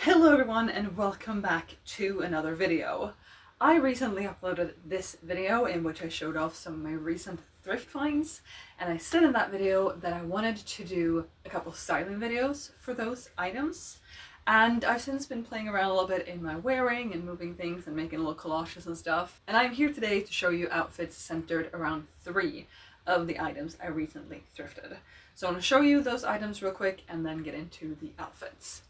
Hello everyone and welcome back to another video. I recently uploaded this video in which I showed off some of my recent thrift finds, and I said in that video that I wanted to do a couple styling videos for those items, and I've since been playing around a little bit in my wearing and moving things and making little collages and stuff, and I'm here today to show you outfits centered around 3 of the items I recently thrifted. So I want to show you those items real quick and then get into the outfits.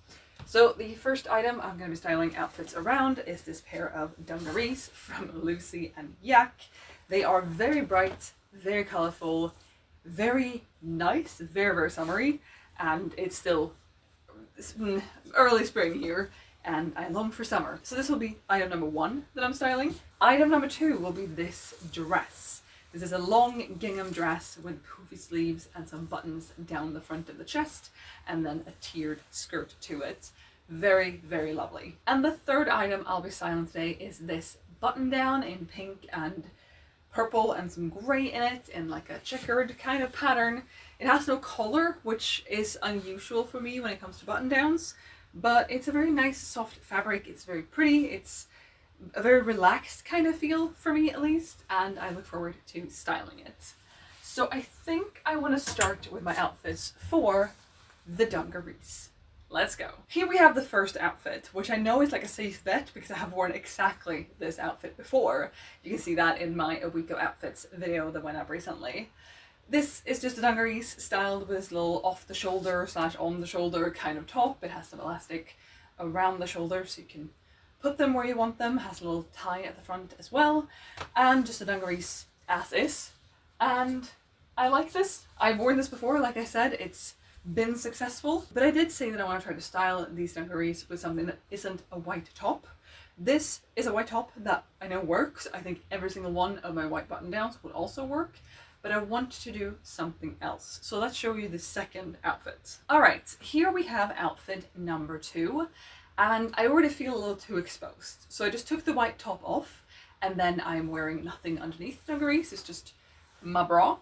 So the first item I'm going to be styling outfits around is this pair of dungarees from Lucy and Yak. They are very bright, very colourful, very nice, very summery, and it's still early spring here and I long for summer. So this will be item number 1 that I'm styling. Item number 2 will be this dress. This is a long gingham dress with poofy sleeves and some buttons down the front of the chest and then a tiered skirt to it. Very, very lovely. And the third item I'll be styling today is this button down in pink and purple and some grey in it in like a checkered kind of pattern. It has no collar, which is unusual for me when it comes to button downs, but it's a very nice soft fabric. It's very pretty. It's a very relaxed kind of feel for me at least, and I look forward to styling it. So I think I want to start with my outfits for the dungarees. Let's go. Here we have the first outfit, which I know is like a safe bet because I have worn exactly this outfit before. You can see that in my A Week of Outfits video that went up recently. This is just a dungarees styled with this little off the shoulder / on the shoulder kind of top. It has some elastic around the shoulder so you can put them where you want them. Has a little tie at the front as well, and just a dungarees as is. And I like this. I've worn this before, like I said, it's been successful, but I did say that I want to try to style these dungarees with something that isn't a white top. This is a white top that I know works. I think every single one of my white button downs would also work, but I want to do something else. So let's show you the second outfit. Alright, here we have outfit number 2. And I already feel a little too exposed. So I just took the white top off and then I'm wearing nothing underneath the dungarees. It's just my bra.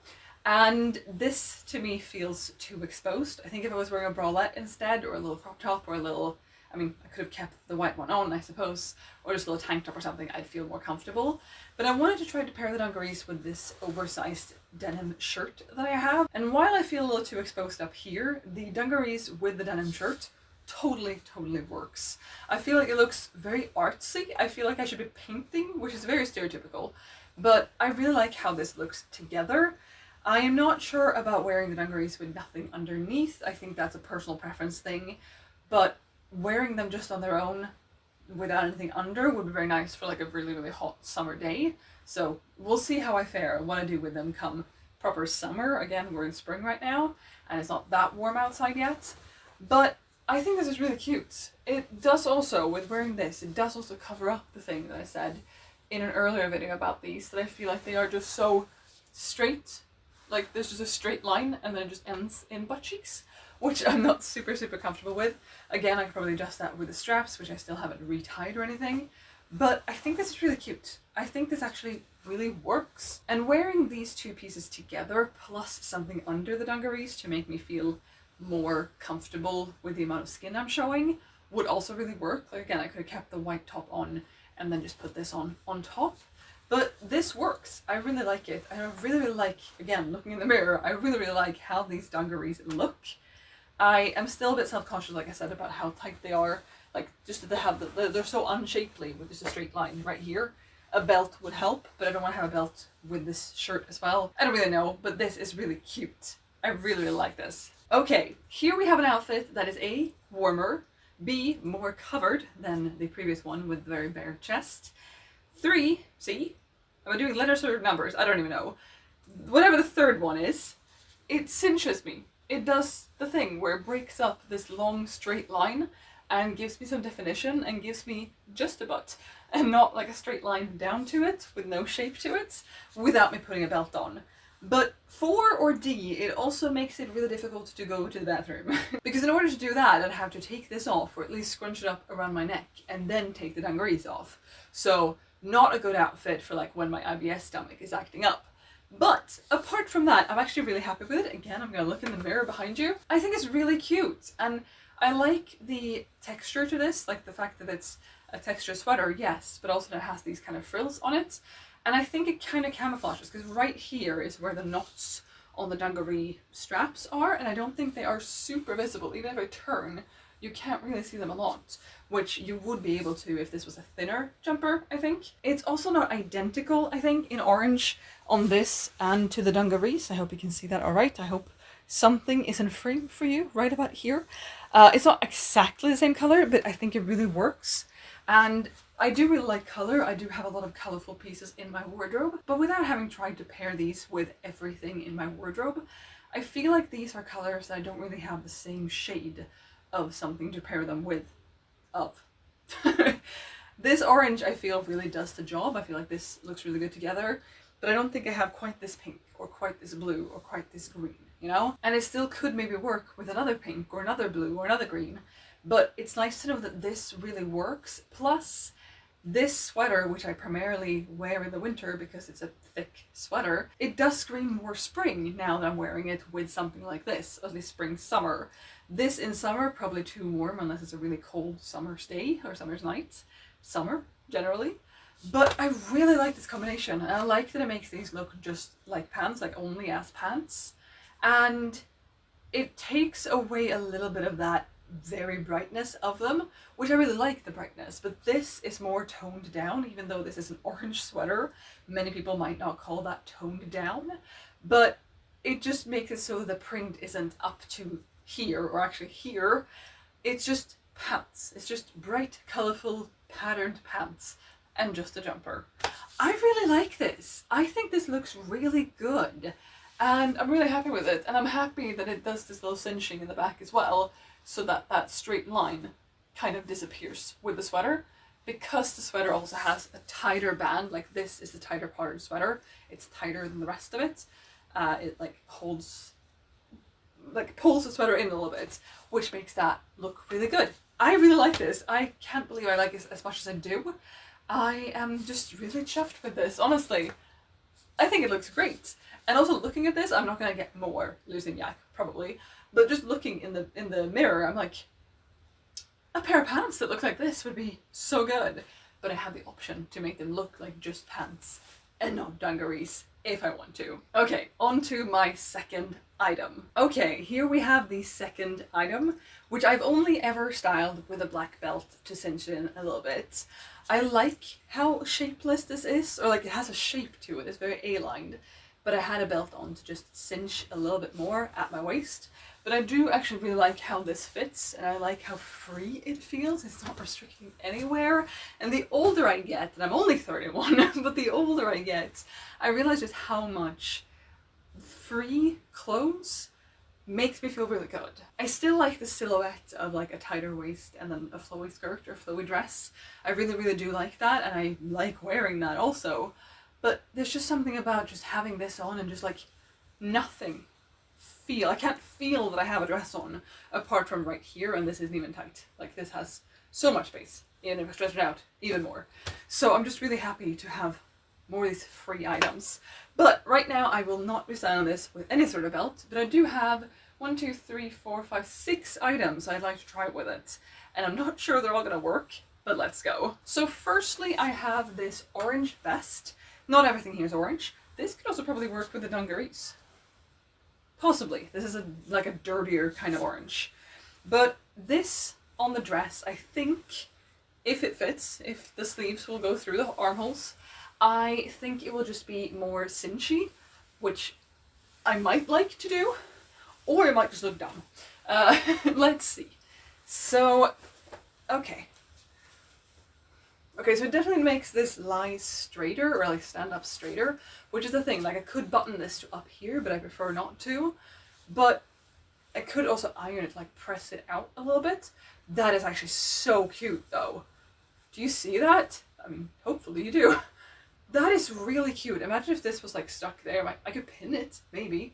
And this to me feels too exposed. I think if I was wearing a bralette instead, or a little crop top, or a little, I mean, I could have kept the white one on, I suppose, or just a little tank top or something, I'd feel more comfortable. But I wanted to try to pair the dungarees with this oversized denim shirt that I have. And while I feel a little too exposed up here, the dungarees with the denim shirt totally works. I feel like it looks very artsy. I feel like I should be painting, which is very stereotypical, but I really like how this looks together. I am not sure about wearing the dungarees with nothing underneath. I think that's a personal preference thing, but wearing them just on their own without anything under would be very nice for like a really hot summer day. So we'll see how I fare, what I do with them come proper summer. Again, we're in spring right now and it's not that warm outside yet, but I think this is really cute. It does also, with wearing this, it does also cover up the thing that I said in an earlier video about these, that I feel like they are just so straight. Like there's just a straight line and then it just ends in butt cheeks, which I'm not super comfortable with. Again, I could probably adjust that with the straps, which I still haven't retied or anything. But I think this is really cute. I think this actually really works. And wearing these two pieces together, plus something under the dungarees to make me feel more comfortable with the amount of skin I'm showing, would also really work. Like again, I could have kept the white top on and then just put this on top. But this works. I really like it. I really like, again, looking in the mirror, I really like how these dungarees look. I am still a bit self-conscious, like I said, about how tight they are. Like, just that they have they're so unshapely with just a straight line right here. A belt would help, but I don't want to have a belt with this shirt as well. I don't really know, but this is really cute. I really like this. Okay, here we have an outfit that is A, warmer, B, more covered than the previous one with the very bare chest, 3, see, am I doing letters or numbers? I don't even know. Whatever the third one is, it cinches me. It does the thing where it breaks up this long straight line and gives me some definition and gives me just a butt and not like a straight line down to it with no shape to it without me putting a belt on. But 4 or D, it also makes it really difficult to go to the bathroom. Because in order to do that, I'd have to take this off, or at least scrunch it up around my neck, and then take the dungarees off. So, not a good outfit for like when my IBS stomach is acting up. But apart from that, I'm actually really happy with it. Again, I'm gonna look in the mirror behind you. I think it's really cute, and I like the texture to this, like the fact that it's a texture sweater, yes, but also that it has these kind of frills on it. And I think it kind of camouflages, because right here is where the knots on the dungaree straps are, and I don't think they are super visible. Even if I turn, you can't really see them a lot, which you would be able to if this was a thinner jumper, I think. It's also not identical, I think, in orange on this and to the dungarees. I hope you can see that all right. I hope something is in frame for you right about here. It's not exactly the same color, but I think it really works. And I do really like color. I do have a lot of colorful pieces in my wardrobe, but without having tried to pair these with everything in my wardrobe, I feel like these are colors that I don't really have the same shade of something to pair them with of. This orange I feel really does the job. I feel like this looks really good together, but I don't think I have quite this pink or quite this blue or quite this green, you know? And it still could maybe work with another pink or another blue or another green, but it's nice to know that this really works. Plus, this sweater, which I primarily wear in the winter because it's a thick sweater, it does scream more spring now that I'm wearing it with something like this, at least spring, summer. This in summer, probably too warm unless it's a really cold summer's day or summer's night. Summer, generally. But I really like this combination, and I like that it makes these look just like pants, like only as pants. And it takes away a little bit of that very brightness of them, which I really like the brightness, but this is more toned down. Even though this is an orange sweater, many people might not call that toned down, but it just makes it so the print isn't up to here or actually here. It's just pants. It's just bright, colorful, patterned pants and just a jumper. I really like this. I think this looks really good, and I'm really happy with it, and I'm happy that it does this little cinching in the back as well, so that that straight line kind of disappears with the sweater, because the sweater also has a tighter band. Like, this is the tighter part of the sweater. It's tighter than the rest of it. It like holds, like pulls the sweater in a little bit, which makes that look really good. I really like this. I can't believe I like it as much as I do. I am just really chuffed with this, honestly. I think it looks great. And also looking at this, I'm not gonna get more Lusignac, probably, but just looking in the mirror, I'm like, a pair of pants that look like this would be so good. But I have the option to make them look like just pants and not dungarees if I want to. Okay, on to my second item. Okay, here we have the second item, which I've only ever styled with a black belt to cinch in a little bit. I like how shapeless this is, or like it has a shape to it, it's very A-lined, but I had a belt on to just cinch a little bit more at my waist. But I do actually really like how this fits, and I like how free it feels. It's not restricting anywhere. And the older I get, and I'm only 31, but the older I get, I realize just how much free clothes makes me feel really good. I still like the silhouette of like a tighter waist and then a flowy skirt or flowy dress. I really, really do like that, and I like wearing that also. But there's just something about just having this on and just like nothing. I can't feel that I have a dress on apart from right here, and this isn't even tight. Like, this has so much space, and if I stretch it out, even more. So I'm just really happy to have more of these free items. But right now I will not be styling this with any sort of belt, but I do have 1, 2, 3, 4, 5, 6 items I'd like to try with it. And I'm not sure they're all gonna work, but let's go. So firstly, I have this orange vest. Not everything here is orange. This could also probably work with the dungarees. Possibly. This is like a dirtier kind of orange. But this on the dress, I think, if it fits, if the sleeves will go through the armholes, I think it will just be more cinchy, which I might like to do, or it might just look dumb. Let's see. So, okay. Okay, so it definitely makes this lie straighter, or like stand up straighter, which is the thing. Like, I could button this to up here, but I prefer not to. But I could also iron it, like press it out a little bit. That is actually so cute though. Do you see that? I mean, hopefully you do. That is really cute. Imagine if this was like stuck there. I could pin it, maybe,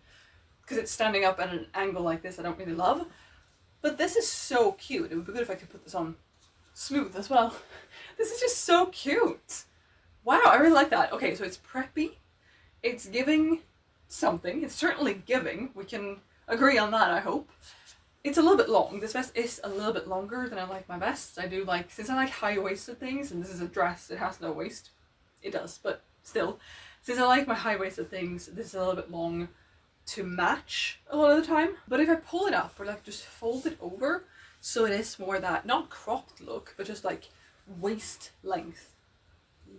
because it's standing up at an angle like this I don't really love. But this is so cute. It would be good if I could put this on smooth as well. This is just so cute. Wow, I really like that. Okay, so it's preppy. It's giving something. It's certainly giving. We can agree on that, I hope. it's a little bit long. This vest is a little bit longer than I like my vests. I do like, since I like high-waisted things, and this is a dress, it has no waist. It does, but still. Since I like my high-waisted things, this is a little bit long to match a lot of the time. But if I pull it up or like just fold it over, so it is more that, not cropped look, but just like waist length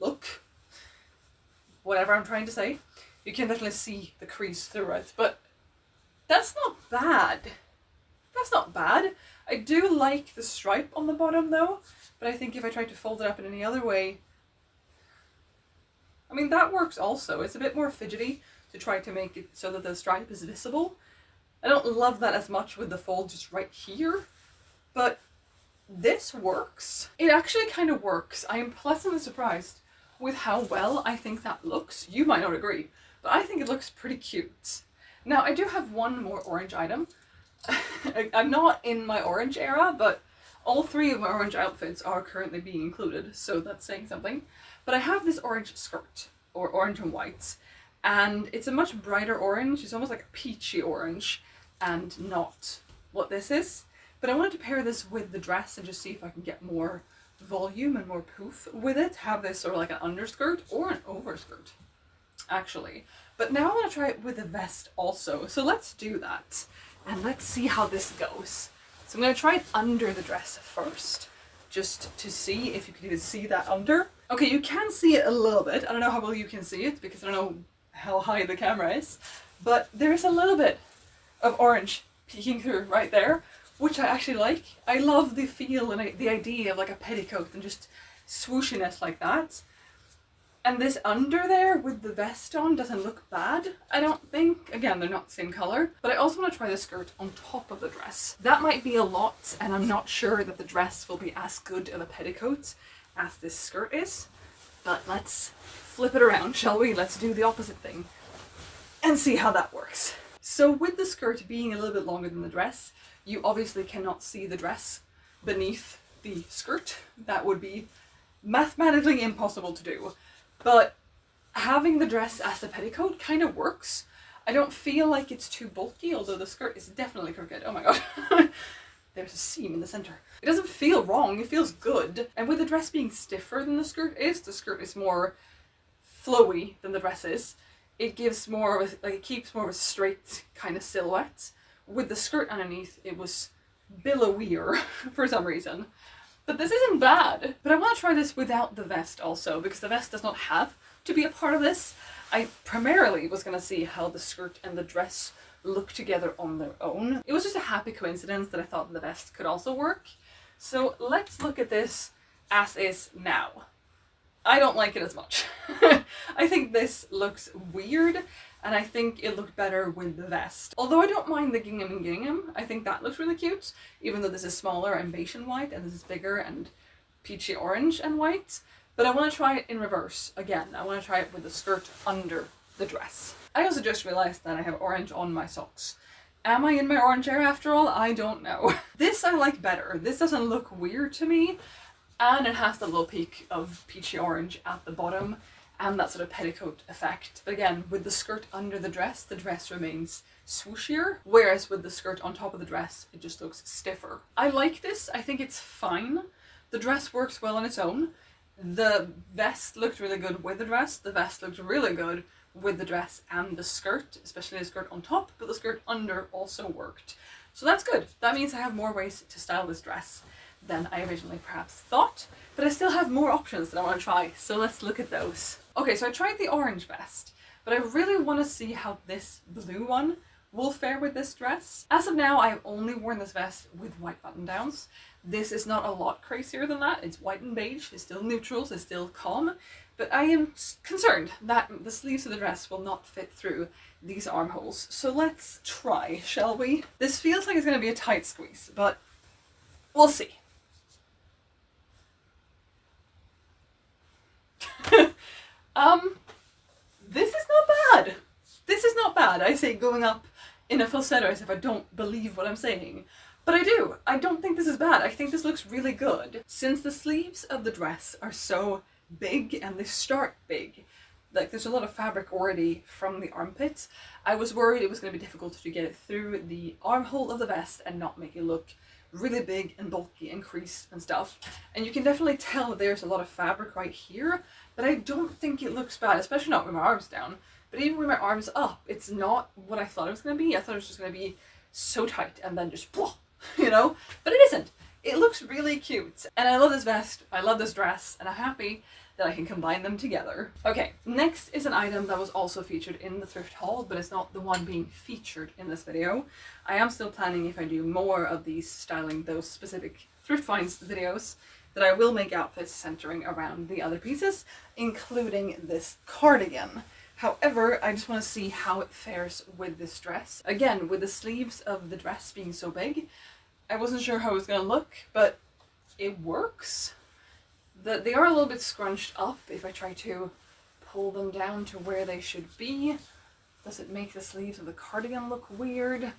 look, whatever I'm trying to say, you can definitely see the crease through it. But that's not bad. That's not bad. I do like the stripe on the bottom though, but I think if I tried to fold it up in any other way, I mean, that works also. It's a bit more fidgety to try to make it so that the stripe is visible. I don't love that as much with the fold just right here, but this works. It actually kind of works. I am pleasantly surprised with how well I think that looks. You might not agree, but I think it looks pretty cute. Now, I do have one more orange item. I'm not in my orange era, but all three of my orange outfits are currently being included, so that's saying something. But I have this orange skirt, or orange and white, and it's a much brighter orange. It's almost like a peachy orange, and not what this is. But I wanted to pair this with the dress and just see if I can get more volume and more poof with it. Have this sort of like an underskirt or an overskirt, actually. But now I want to try it with a vest also, so let's do that. And let's see how this goes. So I'm going to try it under the dress first, just to see if you can even see that under. Okay, you can see it a little bit. I don't know how well you can see it because I don't know how high the camera is, but there's a little bit of orange peeking through right there, which I actually like. I love the feel and the idea of like a petticoat and just swooshiness like that. And this under there with the vest on doesn't look bad, I don't think. Again, they're not the same color. But I also want to try the skirt on top of the dress. That might be a lot, and I'm not sure that the dress will be as good of a petticoat as this skirt is. But let's flip it around, shall we? Let's do the opposite thing and see how that works. So with the skirt being a little bit longer than the dress, you obviously cannot see the dress beneath the skirt. That would be mathematically impossible to do. But having the dress as the petticoat kind of works. I don't feel like it's too bulky, although the skirt is definitely crooked. Oh my god. There's a seam in the center. It doesn't feel wrong, it feels good. And with the dress being stiffer than the skirt is more flowy than the dress is. It gives more of a, like, it keeps more of a straight kind of silhouette. With the skirt underneath, it was billowier for some reason. But this isn't bad. But I want to try this without the vest also, because the vest does not have to be a part of this. I primarily was going to see how the skirt and the dress look together on their own. It was just a happy coincidence that I thought the vest could also work. So let's look at this as is now. I don't like it as much. I think this looks weird, and I think it looked better with the vest. Although I don't mind the gingham and gingham, I think that looks really cute, even though this is smaller and beige and white, and this is bigger and peachy orange and white. But I want to try it in reverse again. I want to try it with the skirt under the dress. I also just realized that I have orange on my socks. Am I in my orange era after all? I don't know. This I like better. This doesn't look weird to me. And it has the little peak of peachy orange at the bottom and that sort of petticoat effect. But again, with the skirt under the dress remains swooshier, whereas with the skirt on top of the dress, it just looks stiffer. I like this. I think it's fine. The dress works well on its own. The vest looked really good with the dress. The vest looked really good with the dress and the skirt, especially the skirt on top, but the skirt under also worked. So that's good. That means I have more ways to style this dress than I originally perhaps thought, but I still have more options that I want to try, so let's look at those. Okay, so I tried the orange vest, but I really want to see how this blue one will fare with this dress. As of now, I have only worn this vest with white button downs. This is not a lot crazier than that. It's white and beige, it's still neutrals, it's still calm, but I am concerned that the sleeves of the dress will not fit through these armholes. So let's try, shall we? This feels like it's going to be a tight squeeze, but we'll see. This is not bad. This is not bad. I say going up in a falsetto as if I don't believe what I'm saying. But I do. I don't think this is bad. I think this looks really good. Since the sleeves of the dress are so big and they start big, like there's a lot of fabric already from the armpits. I was worried it was going to be difficult to get it through the armhole of the vest and not make it look really big and bulky and creased and stuff. And you can definitely tell there's a lot of fabric right here, but I don't think it looks bad, especially not with my arms down. But even with my arms up, it's not what I thought it was going to be. I thought it was just going to be so tight and then just blah, you know? But it isn't. It looks really cute. And I love this vest, I love this dress, and I'm happy that I can combine them together. Okay, next is an item that was also featured in the thrift haul, but it's not the one being featured in this video. I am still planning, if I do more of these styling those specific thrift finds videos, that I will make outfits centering around the other pieces, including this cardigan. However, I just want to see how it fares with this dress. Again, with the sleeves of the dress being so big, I wasn't sure how it was going to look, but it works. They are a little bit scrunched up if I try to pull them down to where they should be. Does it make the sleeves of the cardigan look weird?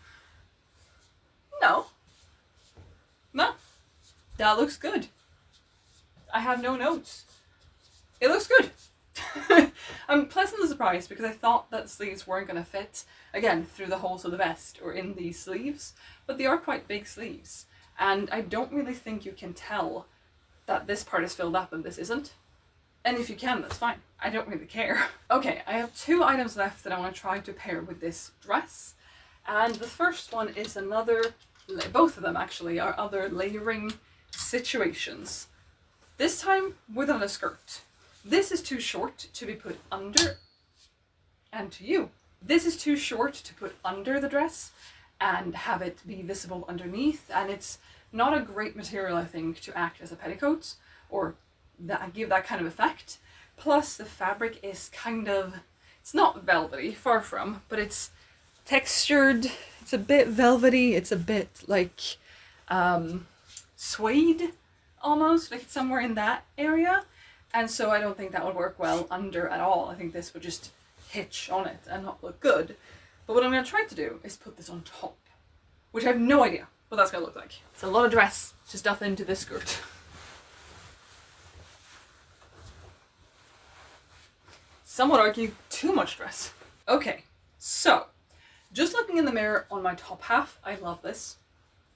No. No. That looks good. I have no notes. It looks good. I'm pleasantly surprised because I thought that sleeves weren't going to fit, again, through the holes of the vest or in these sleeves, but they are quite big sleeves. And I don't really think you can tell that this part is filled up and this isn't. And if you can, that's fine. I don't really care. Okay, I have 2 items left that I want to try to pair with this dress. And the first one is both of them actually are other layering situations. This time within a skirt. This is too short to be put under, and to you. This is too short to put under the dress and have it be visible underneath, and it's not a great material, I think, to act as a petticoat or give that kind of effect. Plus the fabric is kind of, it's not velvety, far from, but it's textured, it's a bit velvety, it's a bit like suede almost, like it's somewhere in that area. And so I don't think that would work well under at all. I think this would just hitch on it and not look good. But what I'm going to try to do is put this on top, which I have no idea what that's going to look like. It's a lot of dress to stuff into this skirt. Some would argue too much dress. Okay, so just looking in the mirror on my top half, I love this.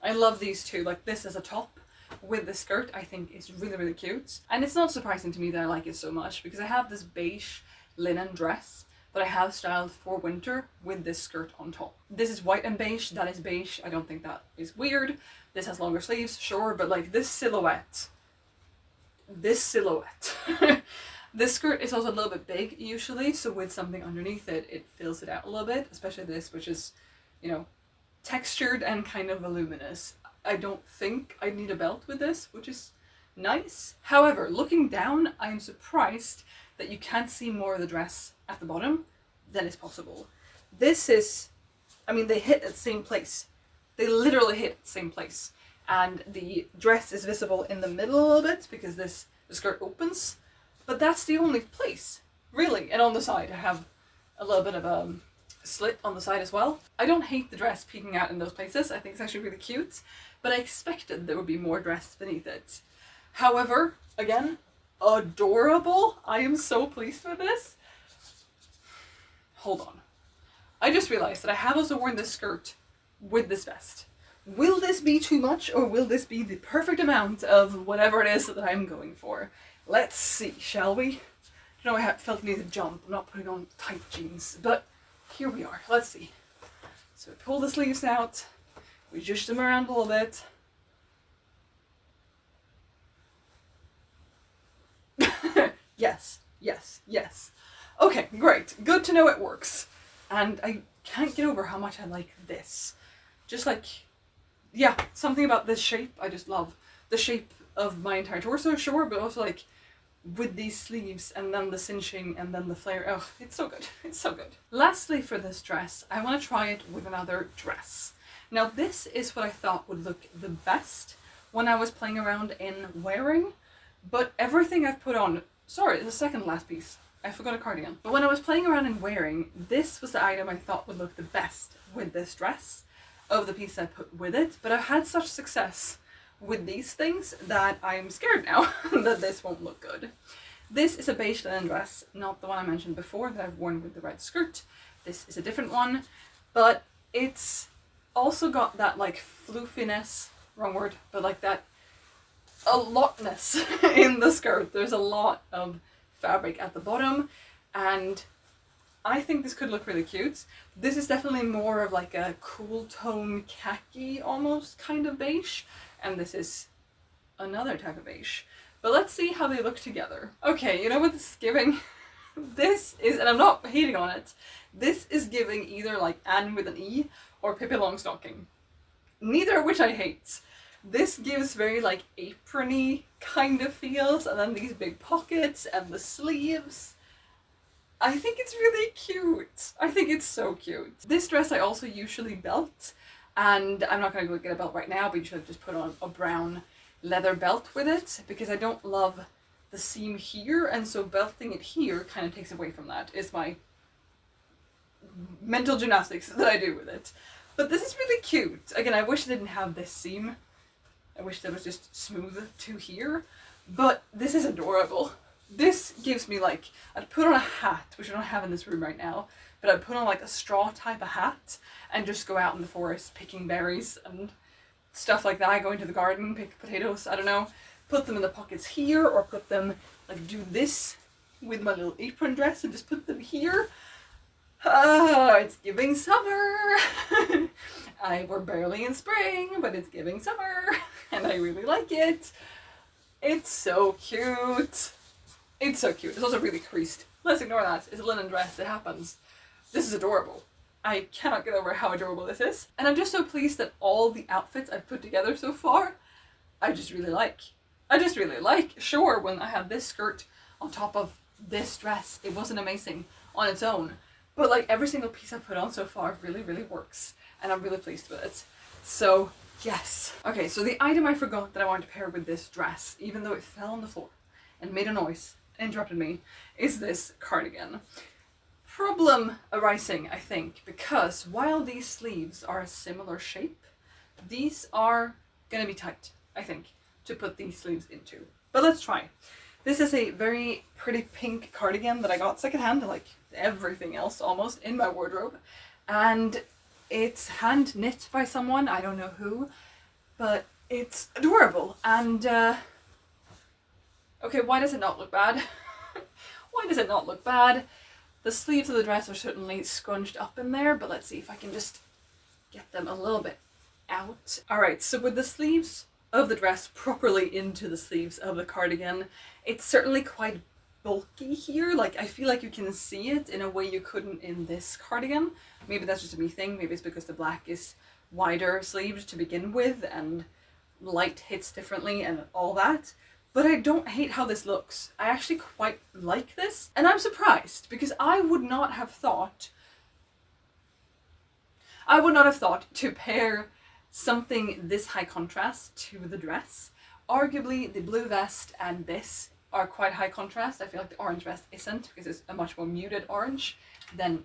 I love these two, like this as a top with the skirt I think is really, really cute. And it's not surprising to me that I like it so much because I have this beige linen dress that I have styled for winter with this skirt on top. This is white and beige, that is beige. I don't think that is weird. This has longer sleeves, sure, but like this silhouette. This skirt is also a little bit big usually, so with something underneath it, it fills it out a little bit, especially this, which is, you know, textured and kind of voluminous. I don't think I need a belt with this, which is nice. However, looking down, I am surprised that you can't see more of the dress at the bottom than is possible. This is, I mean, they hit at the same place. They literally hit at the same place. And the dress is visible in the middle a little bit because the skirt opens. But that's the only place, really. And on the side, I have a little bit of a slit on the side as well. I don't hate the dress peeking out in those places. I think it's actually really cute. But I expected there would be more dress beneath it. However, again, adorable. I am so pleased with this. Hold on. I just realized that I have also worn this skirt with this vest. Will this be too much, or will this be the perfect amount of whatever it is that I'm going for? Let's see, shall we? I know I felt the need to jump. I'm not putting on tight jeans, but here we are. Let's see. So we pull the sleeves out. We zhuzh them around a little bit. Yes, yes, yes. Okay, great. Good to know it works. And I can't get over how much I like this. Just like, yeah, something about this shape. I just love the shape of my entire torso, sure, but also like with these sleeves and then the cinching and then the flare. Oh, it's so good. It's so good. Lastly for this dress, I want to try it with another dress. Now this is what I thought would look the best when I was playing around in wearing, but everything I've put on, sorry, the second last piece, I forgot a cardigan. But when I was playing around in wearing, this was the item I thought would look the best with this dress of the piece I put with it. But I've had such success with these things that I'm scared now that this won't look good. This is a beige linen dress, not the one I mentioned before that I've worn with the red skirt. This is a different one, but it's also got that like floofiness, wrong word, but like that a lotness in the skirt. There's a lot of fabric at the bottom, and I think this could look really cute. This is definitely more of like a cool tone khaki almost kind of beige, and this is another type of beige. But let's see how they look together. Okay, you know what this is giving? This is, and I'm not hating on it, this is giving either like Anne with an E or Pippi Longstocking. Neither of which I hate. This gives very like aprony kind of feels, and then these big pockets and the sleeves. I think it's really cute. I think it's so cute. This dress I also usually belt, and I'm not going to go get a belt right now, but you should just put on a brown leather belt with it, because I don't love the seam here, and so belting it here kind of takes away from that. It's my mental gymnastics that I do with it. But this is really cute. Again, I wish it didn't have this seam. I wish that was just smooth to here, but this is adorable. This gives me like, I'd put on a hat, which I don't have in this room right now, but I'd put on like a straw type of hat and just go out in the forest picking berries and stuff like that. I go into the garden, pick potatoes, I don't know, put them in the pockets here, or put them, like do this with my little apron dress and just put them here. It's giving summer. We're barely in spring, but it's giving summer, and I really like it. It's so cute. It's so cute. It's also really creased. Let's ignore that. It's a linen dress. It happens. This is adorable. I cannot get over how adorable this is. And I'm just so pleased that all the outfits I've put together so far, I just really like. I just really like. Sure, when I had this skirt on top of this dress, it wasn't amazing on its own. But like every single piece I've put on so far really, really works. And I'm really pleased with it. So, yes. Okay, so the item I forgot that I wanted to pair with this dress, even though it fell on the floor and made a noise, interrupted me, is this cardigan. Problem arising, I think, because while these sleeves are a similar shape, these are gonna be tight, I think, to put these sleeves into. But let's try. This is a very pretty pink cardigan that I got secondhand, like everything else almost, in my wardrobe. And it's hand knit by someone, I don't know who, but it's adorable. And, okay, why does it not look bad? Why does it not look bad? The sleeves of the dress are certainly scrunched up in there, but let's see if I can just get them a little bit out. Alright, so with the sleeves of the dress properly into the sleeves of the cardigan, it's certainly quite bulky here. Like, I feel like you can see it in a way you couldn't in this cardigan. Maybe that's just a me thing. Maybe it's because the black is wider sleeved to begin with and light hits differently and all that. But I don't hate how this looks. I actually quite like this, and I'm surprised because I would not have thought to pair something this high contrast to the dress. Arguably the blue vest and this are quite high contrast. I feel like the orange vest isn't, because it's a much more muted orange than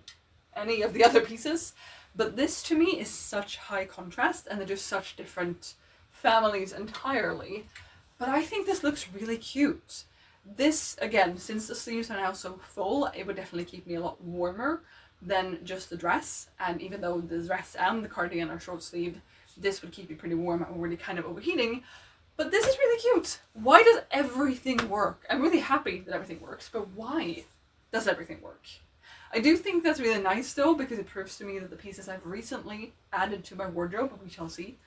any of the other pieces. But this to me is such high contrast, and they're just such different families entirely. But I think this looks really cute. This, again, since the sleeves are now so full, it would definitely keep me a lot warmer than just the dress. And even though the dress and the cardigan are short sleeved, this would keep me pretty warm. I'm already kind of overheating. But this is really cute. Why does everything work? I'm really happy that everything works, but why does everything work? I do think that's really nice though, because it proves to me that the pieces I've recently added to my wardrobe, we shall see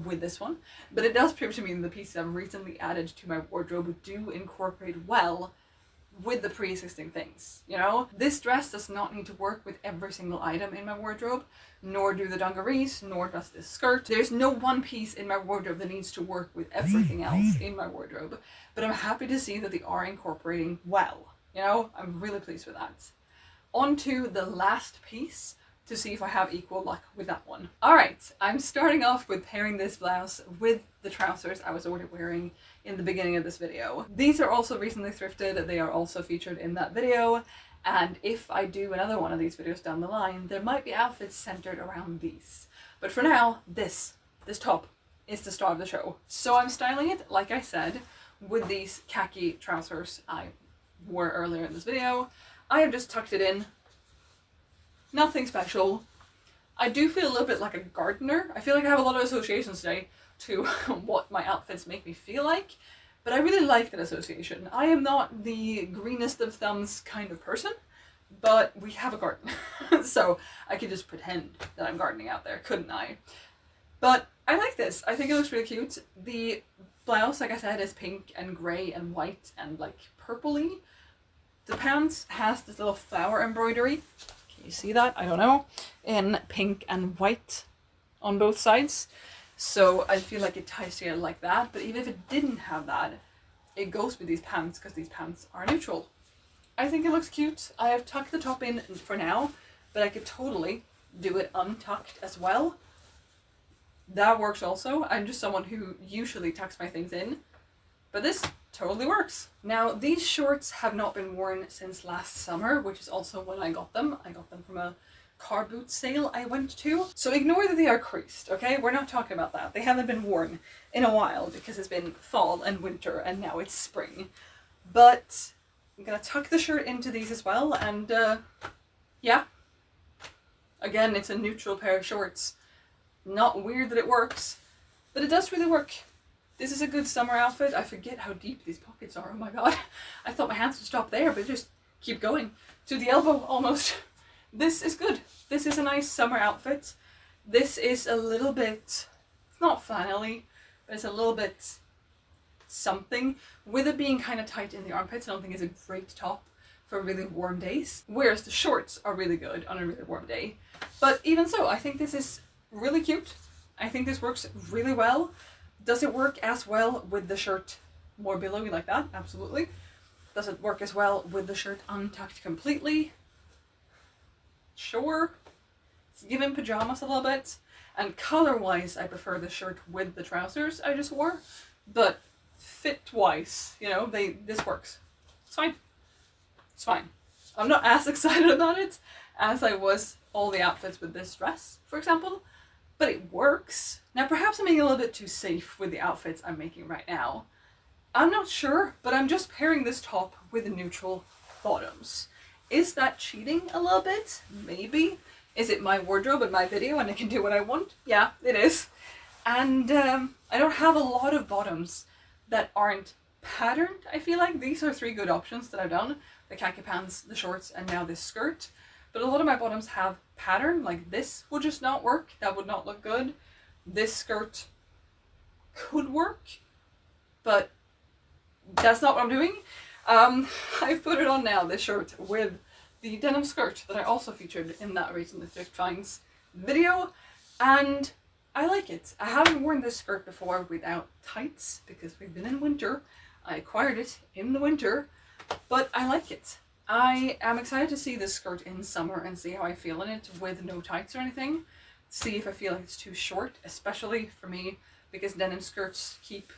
with this one, but it does prove to me that the pieces I've recently added to my wardrobe do incorporate well with the pre-existing things, you know? This dress does not need to work with every single item in my wardrobe, nor do the dungarees, nor does this skirt. There's no one piece in my wardrobe that needs to work with everything else in my wardrobe, but I'm happy to see that they are incorporating well, you know? I'm really pleased with that. On to the last piece, to see if I have equal luck with that one. Alright, I'm starting off with pairing this blouse with the trousers I was already wearing in the beginning of this video. These are also recently thrifted, they are also featured in that video, and if I do another one of these videos down the line, there might be outfits centered around these. But for now, this top is the star of the show. So I'm styling it, like I said, with these khaki trousers I wore earlier in this video. I have just tucked it in. Nothing special. I do feel a little bit like a gardener. I feel like I have a lot of associations today to what my outfits make me feel like, but I really like that association. I am not the greenest of thumbs kind of person, but we have a garden, so I could just pretend that I'm gardening out there, couldn't I? But I like this. I think it looks really cute. The blouse, like I said, is pink and grey and white and like purpley. The pants has this little flower embroidery. Can you see that? I don't know. In pink and white on both sides. So I feel like it ties together like that. But even if it didn't have that, it goes with these pants because these pants are neutral. I think it looks cute. I have tucked the top in for now, but I could totally do it untucked as well. That works also. I'm just someone who usually tucks my things in, but this totally works. Now, these shorts have not been worn since last summer, which is also when I got them. I got them from a car boot sale I went to. So ignore that they are creased, okay? We're not talking about that. They haven't been worn in a while because it's been fall and winter and now it's spring. But I'm gonna tuck the shirt into these as well, and yeah. Again, it's a neutral pair of shorts. Not weird that it works, but it does really work. This is a good summer outfit. I forget how deep these pockets are. Oh my god. I thought my hands would stop there, but just keep going. To the elbow, almost. This is good. This is a nice summer outfit. This is a little bit, it's not flannelly, but it's a little bit something. With it being kind of tight in the armpits, I don't think it's a great top for really warm days. Whereas the shorts are really good on a really warm day. But even so, I think this is really cute. I think this works really well. Does it work as well with the shirt more billowy like that? Absolutely. Does it work as well with the shirt untucked completely? Sure. It's giving pajamas a little bit. And color-wise, I prefer the shirt with the trousers I just wore. But fit-wise, you know, this works. It's fine. It's fine. I'm not as excited about it as I was all the outfits with this dress, for example. But it works. Now perhaps I'm being a little bit too safe with the outfits I'm making right now. I'm not sure, but I'm just pairing this top with neutral bottoms. Is that cheating a little bit? Maybe. Is it my wardrobe and my video and I can do what I want? Yeah, it is. And I don't have a lot of bottoms that aren't patterned, I feel like. These are 3 good options that I've done. The khaki pants, the shorts, and now this skirt. But a lot of my bottoms have pattern, like this would just not work. That would not look good. This skirt could work, but that's not what I'm doing. I've put it on now, this shirt, with the denim skirt that I also featured in that recent Thrift Finds video, and I like it. I haven't worn this skirt before without tights because we've been in winter. I acquired it in the winter, but I like it. I am excited to see this skirt in summer and see how I feel in it with no tights or anything. See if I feel like it's too short, especially for me, because denim skirts keep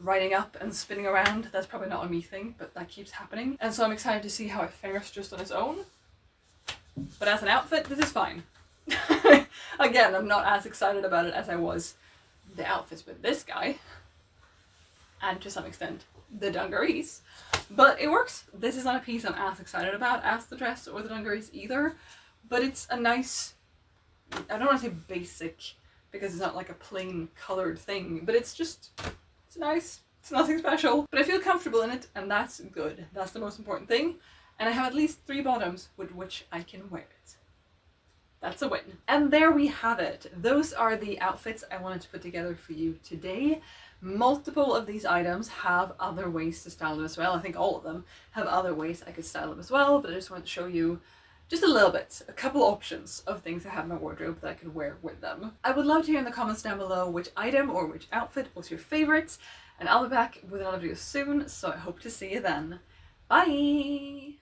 riding up and spinning around. That's probably not a me thing, but that keeps happening. And so I'm excited to see how it fares just on its own. But as an outfit, this is fine. Again, I'm not as excited about it as I was the outfits with this guy. And to some extent, the dungarees. But it works. This is not a piece I'm as excited about as the dress or the dungarees either. But it's a nice, I don't want to say basic, because it's not like a plain colored thing, but it's just, it's nice. It's nothing special, but I feel comfortable in it, and that's good. That's the most important thing. And I have at least 3 bottoms with which I can wear it. That's a win. And there we have it. Those are the outfits I wanted to put together for you today. Multiple of these items have other ways to style them as well. I think all of them have other ways I could style them as well, but I just wanted to show you just a little bit, a couple options of things I have in my wardrobe that I could wear with them. I would love to hear in the comments down below which item or which outfit was your favorite, and I'll be back with another video soon, so I hope to see you then. Bye!